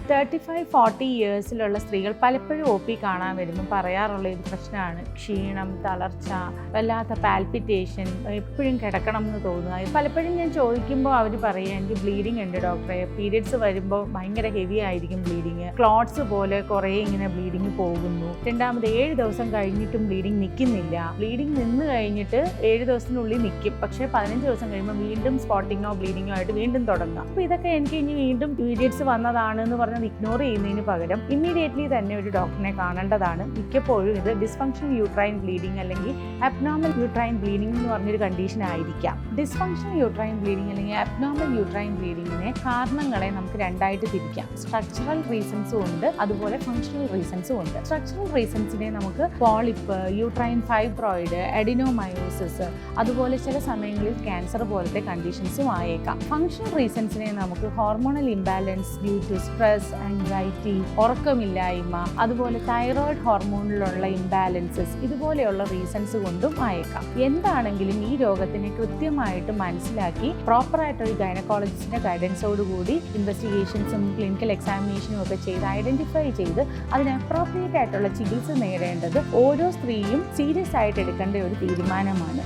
35-40 ഇയേഴ്സിലുള്ള സ്ത്രീകൾ പലപ്പോഴും O P കാണാൻ വരുമ്പോൾ പറയാറുള്ള ഒരു പ്രശ്നമാണ് ക്ഷീണം, തളർച്ച, വല്ലാത്ത പാൽപിറ്റേഷൻ, എപ്പോഴും കിടക്കണം എന്ന് തോന്നുക. പലപ്പോഴും ഞാൻ ചോദിക്കുമ്പോൾ അവർ പറയുക എനിക്ക് ബ്ലീഡിങ് ഉണ്ട് ഡോക്ടറെ, പീരിയഡ്സ് വരുമ്പോൾ ഭയങ്കര ഹെവി ആയിരിക്കും ബ്ലീഡിങ്, ക്ലോട്ട്സ് പോലെ കുറേ ഇങ്ങനെ ബ്ലീഡിങ് പോകുന്നു, രണ്ടാമത് 7 ദിവസം കഴിഞ്ഞിട്ടും ബ്ലീഡിങ് നിൽക്കുന്നില്ല, ബ്ലീഡിങ് നിന്ന് കഴിഞ്ഞിട്ട് 7 ദിവസത്തിനുള്ളിൽ നിൽക്കും, പക്ഷേ 15 ദിവസം കഴിയുമ്പോൾ വീണ്ടും സ്പോട്ടിങ്ങോ ബ്ലീഡിങ്ങോ ആയിട്ട് വീണ്ടും തുടങ്ങാം. അപ്പോൾ ഇതൊക്കെ എനിക്ക് ഇനി വീണ്ടും പീരിയഡ്സ് വന്നതാണ് എന്ന് പറഞ്ഞത് ഇഗ്നോർ ചെയ്യുന്നതിന് പകരം ഇമ്മീഡിയറ്റ്ലി തന്നെ ഒരു ഡോക്ടറിനെ കാണേണ്ടതാണ്. മിക്കപ്പോഴും ഇത് ഡിസ്ഫങ്ഷണൽ യൂട്രൈൻ ബ്ലീഡിങ് അല്ലെങ്കിൽ അബ്നോർമൽ യൂട്രൈൻ ബ്ലീഡിംഗ് എന്ന് പറഞ്ഞൊരു കണ്ടീഷൻ ആയിരിക്കാം. ഡിസ്ഫങ്ഷണൽ യൂട്രൈൻ ബ്ലീഡിംഗ് അല്ലെങ്കിൽ അബ്നോർമൽ യൂട്രൈൻ ബ്ലീഡിങ്ങിനെ കാരണങ്ങളെ നമുക്ക് രണ്ടായിട്ട് തിരിക്കാം. സ്ട്രക്ചറൽ റീസൺസും ഉണ്ട്, അതുപോലെ ഫങ്ഷണൽ റീസൺസും ഉണ്ട്. സ്ട്രക്ചറൽ റീസൺസിനെ നമുക്ക് പോളിപ്പ്, യൂട്രൈൻ ഫൈബ്രോയിഡ്, എഡിനോമയോസിസ്, അതുപോലെ ചില സമയങ്ങളിൽ ക്യാൻസർ പോലത്തെ കണ്ടീഷൻസും ആയേക്കാം. ഫങ്ഷണൽ റീസൺസിനെ നമുക്ക് hormonal imbalance due to stress, anxiety, ഉറക്കമില്ലായ്മ, അതുപോലെ തൈറോയിഡ് ഹോർമോണിലുള്ള ഇംബാലൻസസ്, ഇതുപോലെയുള്ള റീസൺസ് കൊണ്ടും ആയേക്കാം. എന്താണെങ്കിലും ഈ രോഗത്തിനെ കൃത്യമായിട്ട് മനസ്സിലാക്കി പ്രോപ്പറായിട്ടൊരു ഗൈനക്കോളജിസ്റ്റിന്റെ ഗൈഡൻസോടുകൂടി ഇൻവെസ്റ്റിഗേഷൻസും ക്ലിനിക്കൽ എക്സാമിനേഷനും ഒക്കെ ചെയ്ത് ഐഡന്റിഫൈ ചെയ്ത് അതിന് അപ്രോപ്രിയേറ്റ് ആയിട്ടുള്ള ചികിത്സ നേടേണ്ടത് ഓരോ സ്ത്രീയും സീരിയസ് ആയിട്ട് എടുക്കേണ്ട ഒരു തീരുമാനമാണ്.